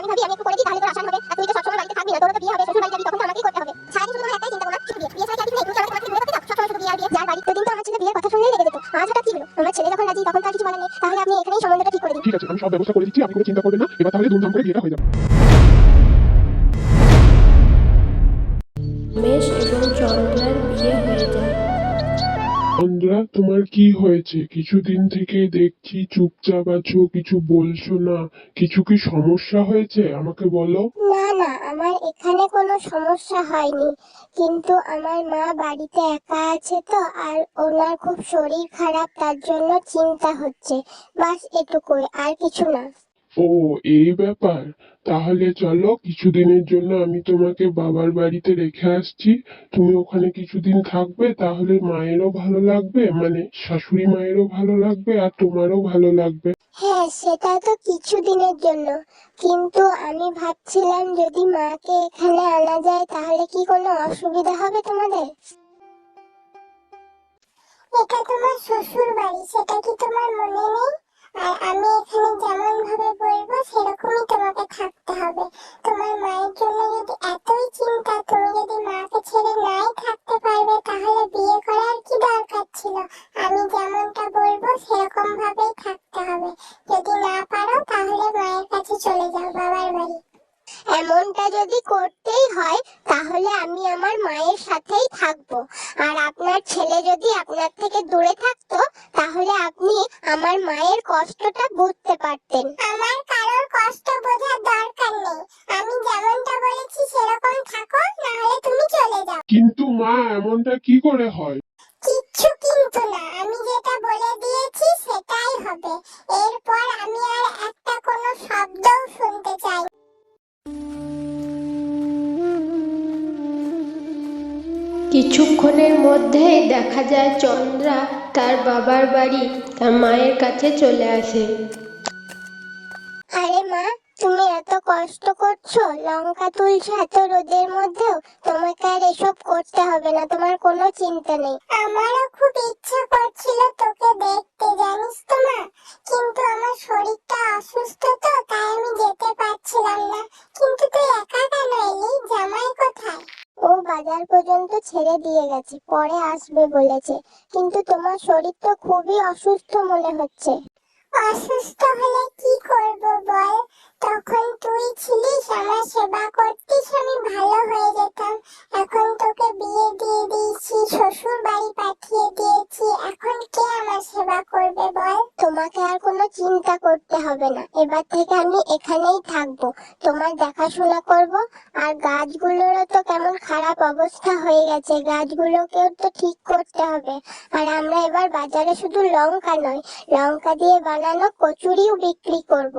ভাবি আমি একটু করে দিই তাহলে তোর আসান হবে, আর তুই তো সবসময় বাড়িতে থাকবি না, তোর তো বিয়ে হবে, শ্বশুর বাড়ি যাবি, তখন তো আমাকেই করতে হবে। সারাদিন শুধু একটাই চিন্তা করলাম, শুধু বিয়ে ছাড়া কি আর কিছু নেই? তুমি আমাকে দূরে থাকতে দাও, সবসময় শুধু বিয়ে আর বিয়ে। যার বাড়ির দিন তো আমার ছেলে বিয়ের কথা শুনলেই রেগে যেত, আজ হঠাৎ কি হলো? আমার ছেলে যখন রাজি তখন তো আর কিছু বলার নেই, তাহলে আপনি এখানেই সম্বন্ধটা ঠিক করে দিন। ঠিক আছে, আমি সব ব্যবস্থা করে দিচ্ছি, আপনি কোনো চিন্তা করবেন না। এবার তাহলে ধুমধাম করে বিয়েটা হয়ে যাবে। মেষ এবং চন্দ্রার বিয়ে হয়ে যায়। চন্দ্রা, তোমার কি হয়েছে? কিছুদিন থেকে দেখছি চুপচাপ আছো, কিছু বলছো না। কিছু কি সমস্যা হয়েছে আমাকে বলো। না না, আমার এখানে কোনো সমস্যা হয়নি, কিন্তু আমার মা বাড়িতে একা আছে তো, আর ওনার খুব শরীর খারাপ, তার জন্য চিন্তা হচ্ছে, বাস এটুকুই, আর কিছু না। ও, এই ব্যাপার। তাহলে চলো, কিছুদিনের জন্য আমি তোমাকে বাবার বাড়িতে রেখে আসছি। তুমি ওখানে কিছুদিন থাকবে, তাহলে মায়েরও ভালো লাগবে, মানে শাশুড়ি মায়েরও ভালো লাগবে আর তোমারও ভালো লাগবে। হ্যাঁ, সেটা তো কিছুদিনের জন্য, কিন্তু আমি ভাবছিলাম যদি মাকে এখানে আনা যায় তাহলে কি কোনো অসুবিধা হবে তোমাদের? এটা তোমার শ্বশুর বাড়ি, সেটা কি তোমার মনে নেই? আর আমি এখানে যেমন ভাবে বলবো সেরকমই তোমাকে থাকতে হবে। তোমার মায়ের জন্য যদি এতই চিন্তা, তুমি যদি মাকে ছেড়ে নাই থাকতে পারবে, তাহলে বিয়ে করার কি দরকার ছিল? আমি যেমনটা বলবো সেরকম ভাবেই থাকতে হবে। যদি না পারো তাহলে মায়ের কাছে চলে যাও, বাবার বাড়ি। এমনটা যদি করতেই হয় তাহলে আমি আমার মায়ের সাথেই থাকবো, আর আপনার ছেলে যদি আপনার থেকে দূরে থাকতো তাহলে আপনি আমার মায়ের কষ্টটা বুঝতে পারতেন। আমার কারোর কষ্ট বোঝার দরকার নেই, আমি যেমনটা বলেছি সেরকম থাকো, না হলে তুমি চলে যাও। কিন্তু মা, এমনটা কি করে হয়? কিচ্ছু কিন্তু না, আমি যেটা বলে দিয়েছি সেটাই হবে। এরপর আমি আর একটা কোনো শব্দও শুনতে চাই না। কিছুক্ষণের মধ্যেই দেখা যায় চন্দ্রা তার বাবার বাড়ি তার মায়ের কাছে চলে আসে। আরে মা, তুমি এত কষ্ট করছো, লঙ্কা তুলছো এত রোদের মধ্যেও, তোমাকে আর এসব করতে হবে না, তোমার কোনো চিন্তা নেই। আমারও খুব ইচ্ছা করছিল তোকে দেখতে, জানিস তো মা, কিন্তু আমার শরীরটা অসুস্থ তো, তাই আমি যেতে পারছিলাম না। কিন্তু তুই একা কেন এলি? জামাই কোথায়? ও বাজার পর্যন্ত ছেড়ে দিয়ে গেছে, পরে আসবে বলেছে। কিন্তু তোমার শরীর তো খুবই অসুস্থ মনে হচ্ছে। অসুস্থ হলে কি করব বল? তখন তুই ছিলিস, আমার সেবা করতিস, আমি ভালো হয়ে যেতাম। এখন তোকে বিয়ে দিয়ে দিয়েছি, শ্বশুর বাড়ি পাঠিয়ে দিয়েছি, এখন কে আমার সেবা করবে বল? তোমাকে আর কোনো চিন্তা করতে হবে না, এবার থেকে আমি এখানেই থাকবো, তোমার দেখাশোনা করব। আর গাছগুলোরও তো কেমন খারাপ অবস্থা হয়ে গেছে, গাছগুলোকেও তো ঠিক করতে হবে। আর আমরা এবার বাজারে শুধু লঙ্কা নয়, লঙ্কা দিয়ে বানানো কচুরিও বিক্রি করব।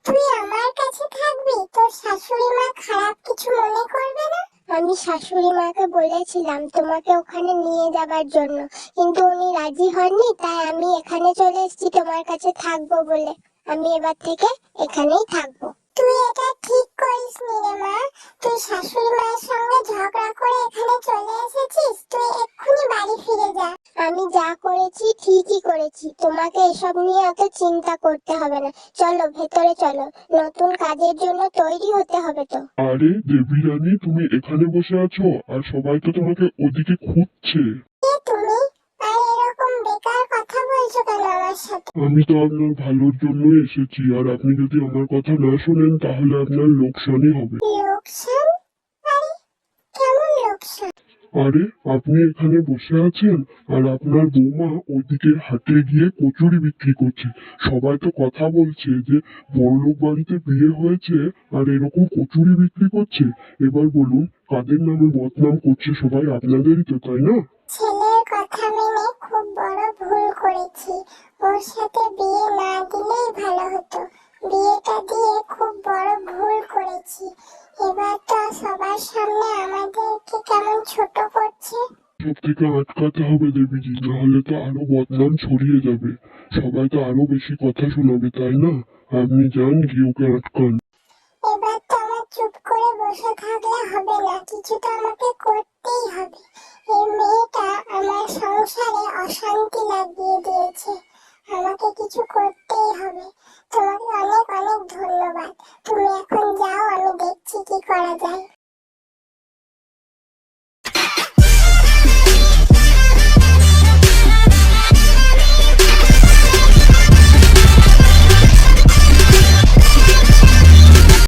তুই আমার কাছে থাকবি? তোর শাশুড়ি মা খারাপ কিছু মনে করবে না? আমি শাশুড়ি মাকে বলেছিলাম তোমাকে ওখানে নিয়ে যাবার জন্য, কিন্তু উনি রাজি হননি, তাই আমি এখানে চলে এসেছি তোমার কাছে থাকবো বলে। আমি এবার থেকে এখানেই থাকবো। তুই এটা ঠিক করিসনি রে মা, তুই শাশুড়ি মায়ের সঙ্গে ঝগড়া করে এখানে চলে এসেছিস, তুই এক্ষুনি বাড়ি ফিরে যা। আমি যা করেছি ঠিকই করেছি, তোমাকে এসব নিয়ে এত চিন্তা করতে হবে না। চলো ভেতরে চলো, নতুন কাজের জন্য তৈরি হতে হবে তো। আরে দেবী রানী, তুমি এখানে বসে আছো আর সবাই তো তোমাকে ওদিকে খুঁজছে। কে তুমি? আর এরকম বেকার কথা বলছো কেন আমার সাথে? আমি তো আপনার ভালোর জন্যই এসেছি, আর আপনি যদি আমার কথা না শোনেন তাহলে আপনার লোকসানই হবে। লোকসান? আরে কেমন লোকসান? আরে, আপনি এখানে বসে আছেন আর আপনার বৌমা ওইদিকে হাটে গিয়ে কচুরি বিক্রি করছে। সবাই তো কথা বলছে যে বড়লোক বাড়িতে বিয়ে হয়েছে আর এরকম কচুরি বিক্রি করছে। এবার বলুন, কাদের নামে বদনাম করছে সবাই? আপনাদেরই তো, তাই না? ছেলের কথা মেনে খুব বড় ভুল করেছি, ওর সাথে বিয়ে না দিলেই ভালো হতো। বিয়েটা দিয়ে খুব বড় ভুল করেছি, এবার তো সবার সামনে আমাদেরকে কেমন ছোট করছে। সব থেকে আটকাতে হবে দেবীজি, নাহলে তো আরো বদনাম ছড়িয়ে যাবে। সবাই তো আরো বেশি কথা শোনাবে, তাই না? আপনি যান, গিয়ে ওকে আটকান। এবার তো আমার চুপ করে বসে থাকলে হবে না, কিছু তো আমাকে করতেই হবে। এই মেয়েটা আমার সংসারে অশান্তি লাগিয়ে দিয়েছে, আমাকে কিছু করতেই হবে। তোমাকে